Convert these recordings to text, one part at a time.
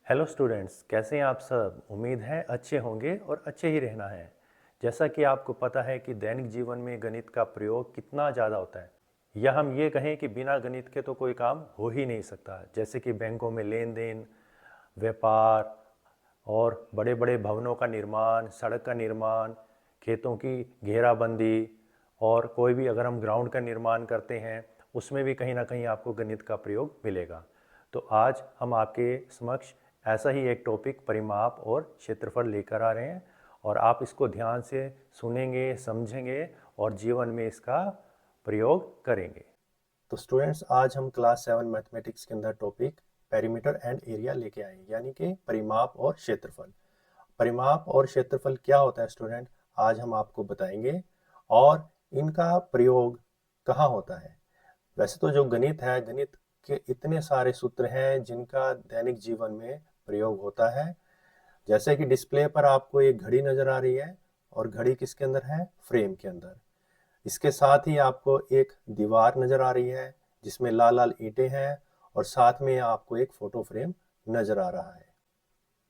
Hello students, कैसे हैं आप सब। उम्मीद है अच्छे होंगे और अच्छे ही रहना है। जैसा कि आपको पता है कि दैनिक जीवन में गणित का प्रयोग कितना ज़्यादा होता है, या हम ये कहें कि बिना गणित के तो कोई काम हो ही नहीं सकता। जैसे कि बैंकों में लेन देन, व्यापार और बड़े बड़े भवनों का निर्माण, सड़क का निर्माण, खेतों की घेराबंदी, और कोई भी अगर हम ग्राउंड का निर्माण करते हैं उसमें भी कहीं ना कहीं आपको गणित का प्रयोग मिलेगा। तो आज हम आपके समक्ष ऐसा ही एक टॉपिक परिमाप और क्षेत्रफल लेकर आ रहे हैं, और आप इसको ध्यान से सुनेंगे, समझेंगे और जीवन में इसका प्रयोग करेंगे। तो स्टूडेंट्स, आज हम क्लास 7 मैथमेटिक्स के अंदर टॉपिक पेरीमीटर एंड एरिया लेके आए, यानी कि परिमाप और क्षेत्रफल। परिमाप और क्षेत्रफल क्या होता है स्टूडेंट, आज हम आपको बताएंगे। और इनका प्रयोग कहाँ होता है। वैसे तो जो गणित है, गणित के इतने सारे सूत्र हैं जिनका दैनिक जीवन में प्रयोग होता है। जैसे कि डिस्प्ले पर आपको एक घड़ी नजर आ रही है, और घड़ी किसके अंदर है, फ्रेम के अंदर। इसके साथ ही आपको एक दीवार नजर आ रही है जिसमें लाल लाल ईंटें हैं, और साथ में आपको एक फोटो फ्रेम नजर आ रहा है।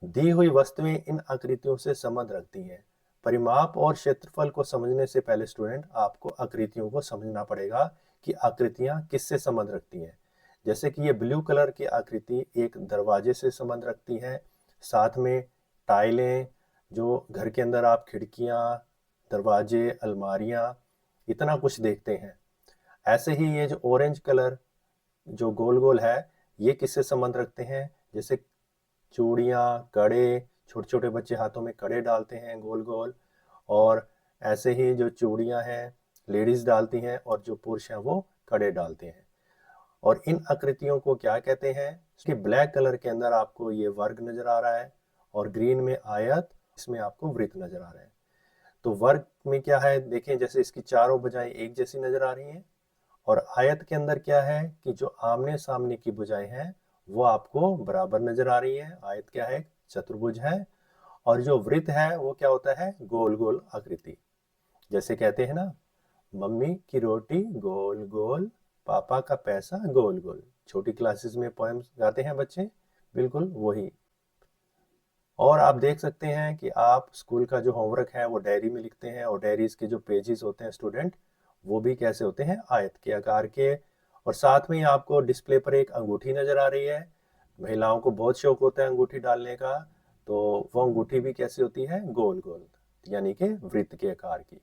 दी हुई वस्तुएं इन आकृतियों से संबंध रखती हैं। परिमाप और क्षेत्रफल को समझने से पहले स्टूडेंट आपको आकृतियों को समझना पड़ेगा कि आकृतियां किससे संबंध रखती हैं। जैसे कि ये ब्लू कलर की आकृति एक दरवाजे से संबंध रखती है। साथ में टाइलें, जो घर के अंदर आप खिड़कियां, दरवाजे, अलमारियां, इतना कुछ देखते हैं। ऐसे ही ये जो ऑरेंज कलर जो गोल गोल है, ये किससे संबंध रखते हैं। जैसे चूड़ियाँ, कड़े, छोटे छोटे बच्चे हाथों में कड़े डालते हैं गोल गोल, और ऐसे ही जो चूड़ियाँ हैं लेडीज डालती हैं, और जो पुरुष हैं वो कड़े डालते हैं। और इन आकृतियों को क्या कहते हैं। इसके ब्लैक कलर के अंदर आपको ये वर्ग नजर आ रहा है, और ग्रीन में आयत, इसमें आपको वृत्त नजर आ रहा है। तो वर्ग में क्या है, देखें, जैसे इसकी चारों भुजाएं एक जैसी नजर आ रही हैं। और आयत के अंदर क्या है कि जो आमने सामने की भुजाएं हैं वो आपको बराबर नजर आ रही हैं। आयत क्या है, चतुर्भुज है। और जो वृत्त है वो क्या होता है, गोल गोल आकृति। जैसे कहते हैं ना, मम्मी की रोटी गोल गोल, पापा का पैसा गोल गोल। छोटी क्लासेस में पोएम्स गाते हैं बच्चे, बिल्कुल वही। और आप देख सकते हैं कि आप स्कूल का जो होमवर्क है वो डायरी में लिखते हैं, और डायरीज के जो पेजेस होते हैं स्टूडेंट, वो भी कैसे होते हैं, आयत के आकार के। और साथ में ही आपको डिस्प्ले पर एक अंगूठी नजर आ रही है। महिलाओं को बहुत शौक होता है अंगूठी डालने का, तो वो अंगूठी भी कैसी होती है, गोल गोल, यानी कि वृत्त के आकार की।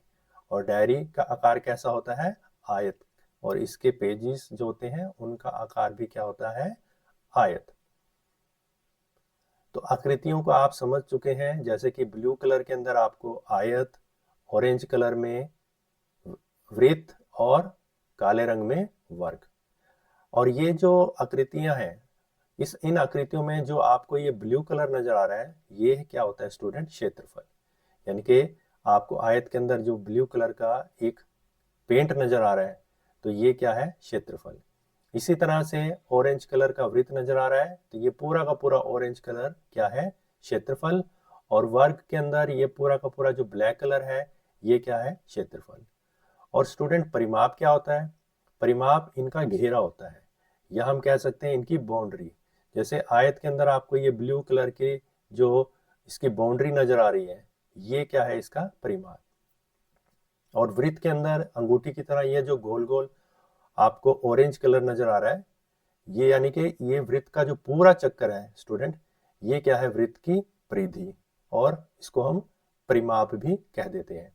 और डायरी का आकार कैसा होता है, आयत। और इसके पेजेस जो होते हैं उनका आकार भी क्या होता है, आयत। तो आकृतियों को आप समझ चुके हैं। जैसे कि ब्लू कलर के अंदर आपको आयत, ऑरेंज कलर में वृत्त, और काले रंग में वर्ग। और ये जो आकृतियां हैं, इन आकृतियों में जो आपको ये ब्लू कलर नजर आ रहा है, ये क्या होता है स्टूडेंट, क्षेत्रफल। यानी कि आपको आयत के अंदर जो ब्लू कलर का एक पेंट नजर आ रहा है, तो ये क्या है, क्षेत्रफल। इसी तरह से ऑरेंज कलर का वृत्त नजर आ रहा है, तो ये पूरा का पूरा ऑरेंज कलर क्या है, क्षेत्रफल। और वर्ग के अंदर ये पूरा का पूरा जो ब्लैक कलर है, ये क्या है, क्षेत्रफल। और स्टूडेंट, परिमाप क्या होता है, परिमाप इनका घेरा होता है, या हम कह सकते हैं इनकी बाउंड्री। जैसे आयत के अंदर आपको ये ब्लू कलर की जो इसकी बाउंड्री नजर आ रही है, ये क्या है, इसका परिमाप। और वृत्त के अंदर अंगूठी की तरह ये जो गोल गोल आपको ऑरेंज कलर नजर आ रहा है, ये यानी कि ये वृत्त का जो पूरा चक्कर है स्टूडेंट, ये क्या है, वृत्त की परिधि, और इसको हम परिमाप भी कह देते हैं।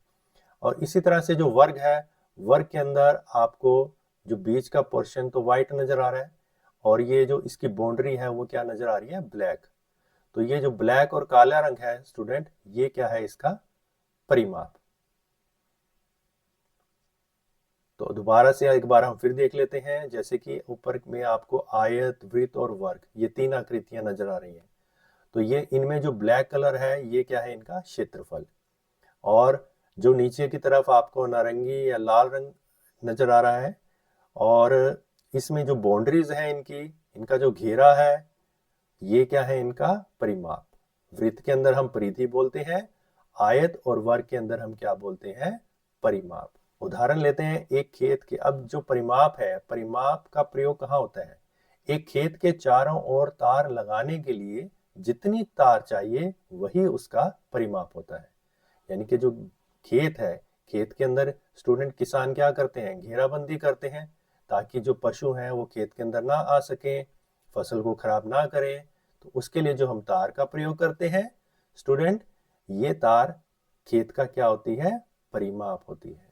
और इसी तरह से जो वर्ग है, वर्ग के अंदर आपको जो बीच का पोर्शन तो व्हाइट नजर आ रहा है, और ये जो इसकी बाउंड्री है वो क्या नजर आ रही है, ब्लैक। तो ये जो ब्लैक और काला रंग है स्टूडेंट, ये क्या है, इसका परिमाप। तो दोबारा से एक बार हम फिर देख लेते हैं। जैसे कि ऊपर में आपको आयत, वृत्त और वर्ग, ये तीन आकृतियां नजर आ रही हैं। तो ये इनमें जो ब्लैक कलर है, ये क्या है, इनका क्षेत्रफल। और जो नीचे की तरफ आपको नारंगी या लाल रंग नजर आ रहा है, और इसमें जो बाउंड्रीज है इनकी, इनका जो घेरा है, ये क्या है, इनका परिमाप। वृत्त के अंदर हम परिधि बोलते हैं, आयत और वर्ग के अंदर हम क्या बोलते हैं, परिमाप। उदाहरण लेते हैं एक खेत के। अब जो परिमाप है, परिमाप का प्रयोग कहाँ होता है, एक खेत के चारों ओर तार लगाने के लिए जितनी तार चाहिए वही उसका परिमाप होता है। यानी कि जो खेत है, खेत के अंदर स्टूडेंट किसान क्या करते हैं, घेराबंदी करते हैं ताकि जो पशु हैं वो खेत के अंदर ना आ सकें, फसल को खराब ना करें। तो उसके लिए जो हम तार का प्रयोग करते हैं स्टूडेंट, ये तार खेत का क्या होती है, परिमाप होती है।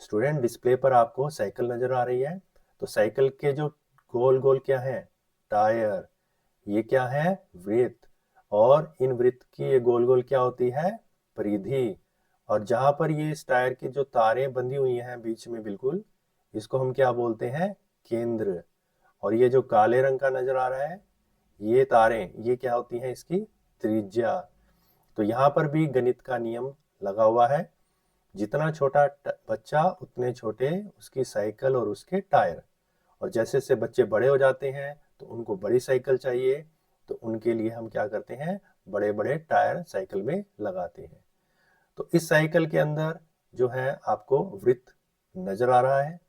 स्टूडेंट डिस्प्ले पर आपको साइकिल नजर आ रही है, तो साइकिल के जो गोल गोल क्या है, टायर, ये क्या है, वृत्त, और इन वृत्त की ये गोल गोल क्या होती है, परिधि। और जहां पर ये इस टायर की जो तारें बंधी हुई हैं बीच में बिल्कुल, इसको हम क्या बोलते हैं, केंद्र। और ये जो काले रंग का नजर आ रहा है, ये तारें, ये क्या होती हैं, इसकी त्रिज्या। तो यहाँ पर भी गणित का नियम लगा हुआ है, जितना छोटा बच्चा उतने छोटे उसकी साइकिल और उसके टायर। और जैसे जैसे बच्चे बड़े हो जाते हैं तो उनको बड़ी साइकिल चाहिए, तो उनके लिए हम क्या करते हैं, बड़े बड़े टायर साइकिल में लगाते हैं। तो इस साइकिल के अंदर जो है आपको वृत्त नजर आ रहा है।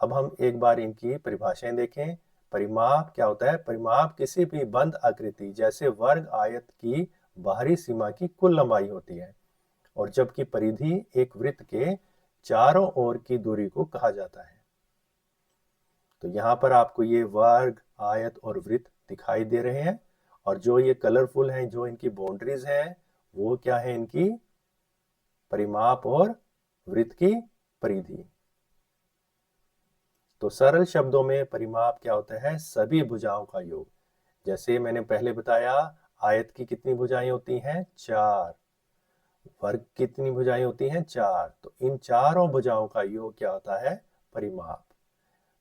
अब हम एक बार इनकी परिभाषाएं देखें। परिमाप क्या होता है, परिमाप किसी भी बंद आकृति जैसे वर्ग आयत की बाहरी सीमा की कुल लंबाई होती है, और जबकि परिधि एक वृत्त के चारों ओर की दूरी को कहा जाता है। तो यहाँ पर आपको ये वर्ग, आयत और वृत्त दिखाई दे रहे हैं, और जो ये कलरफुल हैं, जो इनकी बाउंड्रीज हैं, वो क्या है, इनकी परिमाप और वृत्त की परिधि। तो सरल शब्दों में परिमाप क्या होता है, सभी भुजाओं का योग। जैसे मैंने पहले बताया, आयत की कितनी भुजाएं होती हैं, 4। वर्ग कितनी भुजाएं होती हैं, 4। तो इन चारों भुजाओं का योग क्या होता है, परिमाप।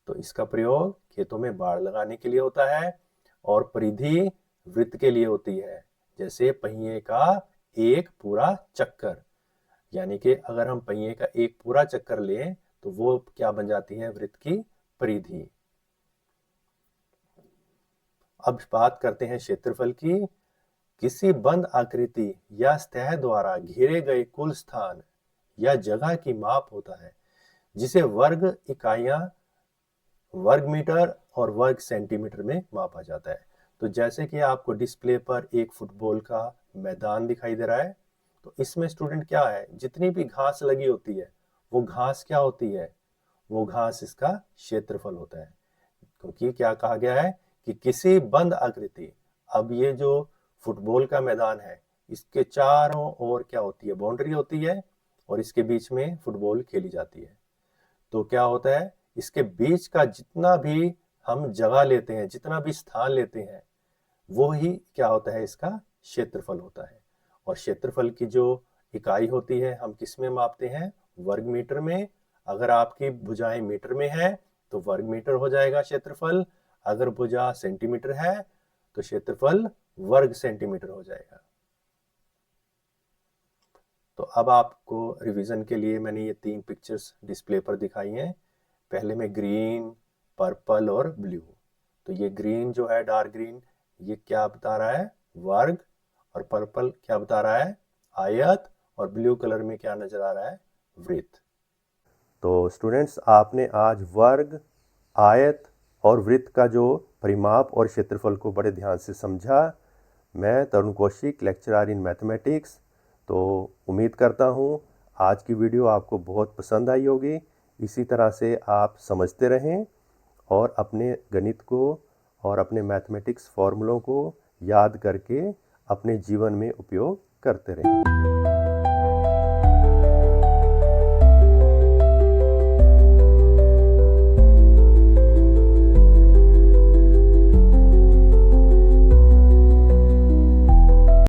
तो इसका प्रयोग खेतों में बाड़ लगाने के लिए होता है, और परिधि वृत्त के लिए होती है, जैसे पहिए का एक पूरा चक्कर। यानी कि अगर हम पहिए का एक पूरा चक्कर लें तो वो क्या बन जाती है, वृत्त की परिधि। अब बात करते हैं क्षेत्रफल की। किसी बंद आकृति या सतह द्वारा घेरे गए कुल स्थान या जगह की माप होता है, जिसे वर्ग इकाइयां वर्ग मीटर और वर्ग सेंटीमीटर में मापा जाता है। तो जैसे कि आपको डिस्प्ले पर एक फुटबॉल का मैदान दिखाई दे रहा है, तो इसमें स्टूडेंट क्या है, जितनी भी घास लगी होती है वो घास क्या होती है, वो घास इसका क्षेत्रफल होता है। क्योंकि क्या कहा गया है कि किसी बंद आकृति, अब ये जो फुटबॉल का मैदान है इसके चारों ओर क्या होती है, बाउंड्री होती है, और इसके बीच में फुटबॉल खेली जाती है। तो क्या होता है, इसके बीच का जितना भी हम जगह लेते हैं, जितना भी स्थान लेते हैं, वो ही क्या होता है, इसका क्षेत्रफल होता है। और क्षेत्रफल की जो इकाई होती है हम किस में मापते हैं, वर्ग मीटर में। अगर आपकी भुजाएं मीटर में है तो वर्ग मीटर हो जाएगा क्षेत्रफल। अगर भुजा सेंटीमीटर है तो क्षेत्रफल वर्ग सेंटीमीटर हो जाएगा। तो अब आपको रिवीजन के लिए मैंने ये 3 पिक्चर्स डिस्प्ले पर दिखाई हैं। पहले में ग्रीन, पर्पल और ब्लू। तो ये ग्रीन जो है, डार्क ग्रीन, ये क्या बता रहा है, वर्ग, और पर्पल क्या बता रहा है, आयत, और ब्लू कलर में क्या नजर आ रहा है, वृत्त। तो स्टूडेंट्स, आपने आज वर्ग, आयत और वृत्त का जो परिमाप और क्षेत्रफल को बड़े ध्यान से समझा। मैं तरुण कौशिक, लेक्चरर इन मैथमेटिक्स। तो उम्मीद करता हूँ आज की वीडियो आपको बहुत पसंद आई होगी। इसी तरह से आप समझते रहें और अपने गणित को और अपने मैथमेटिक्स फॉर्मूलों को याद करके अपने जीवन में उपयोग करते रहें।